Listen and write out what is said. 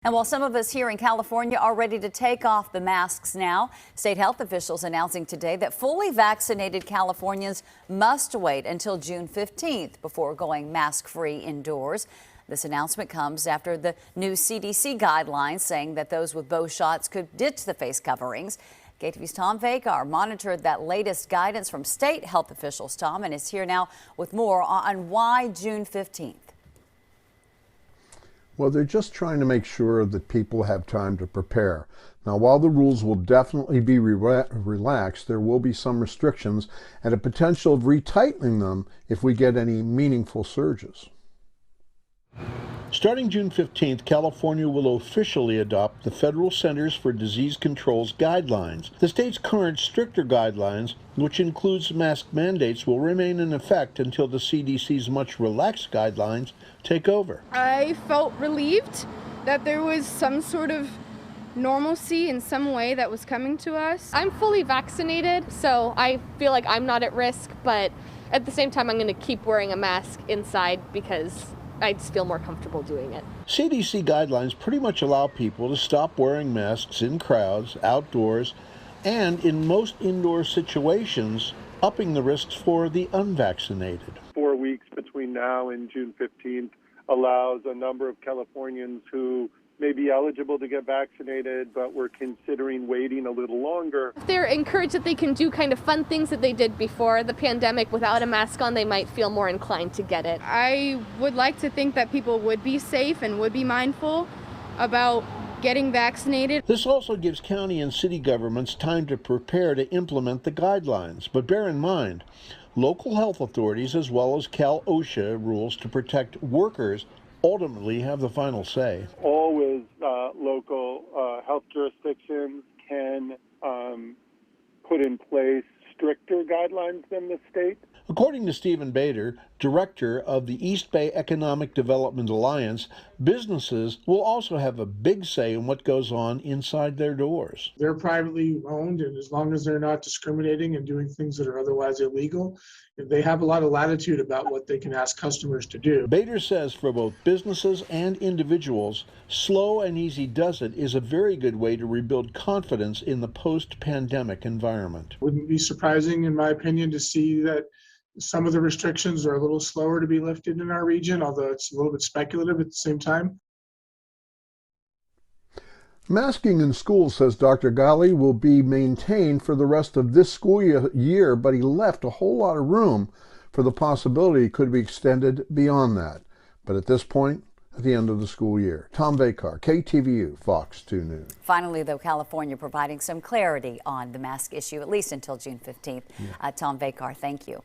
And while some of us here in California are ready to take off the masks now, state health officials announcing today that fully vaccinated Californians must wait until June 15th before going mask-free indoors. This announcement comes after the new CDC guidelines saying that those with both shots could ditch the face coverings. KTVU's Tom Vakar monitored that latest guidance from state health officials, Tom, and is here now with more on why June 15th. Well, they're just trying to make sure that people have time to prepare. Now, while the rules will definitely be relaxed, there will be some restrictions and a potential of retightening them if we get any meaningful surges. Starting June 15th, California will officially adopt the Federal Centers for Disease Control's guidelines. The state's current stricter guidelines, which includes mask mandates, will remain in effect until the CDC's much relaxed guidelines take over. I felt relieved that there was some sort of normalcy in some way that was coming to us. I'm fully vaccinated, so I feel like I'm not at risk, but at the same time I'm going to keep wearing a mask inside because I just feel more comfortable doing it. CDC guidelines pretty much allow people to stop wearing masks in crowds, outdoors, and in most indoor situations, upping the risks for the unvaccinated. 4 weeks between now and June 15th allows a number of Californians who may be eligible to get vaccinated, but we're considering waiting a little longer. If they're encouraged that they can do kind of fun things that they did before the pandemic without a mask on, they might feel more inclined to get it. I would like to think that people would be safe and would be mindful about getting vaccinated. This also gives county and city governments time to prepare to implement the guidelines. But bear in mind, local health authorities as well as Cal-OSHA rules to protect workers ultimately have the final say. Always local health jurisdictions can put in place stricter guidelines than the state. According to Stephen Bader, director of the East Bay Economic Development Alliance, businesses will also have a big say in what goes on inside their doors. They're privately owned, and as long as they're not discriminating and doing things that are otherwise illegal, they have a lot of latitude about what they can ask customers to do. Bader says for both businesses and individuals, slow and easy does it is a very good way to rebuild confidence in the post-pandemic environment. Wouldn't be surprising, in my opinion, to see that some of the restrictions are a little slower to be lifted in our region, although it's a little bit speculative at the same time. Masking in schools, says Dr. Ghali, will be maintained for the rest of this school year, but he left a whole lot of room for the possibility it could be extended beyond that. But at this point, at the end of the school year. Tom Vakar, KTVU, Fox 2 News. Finally, though, California providing some clarity on the mask issue, at least until June 15th. Tom Vakar, thank you.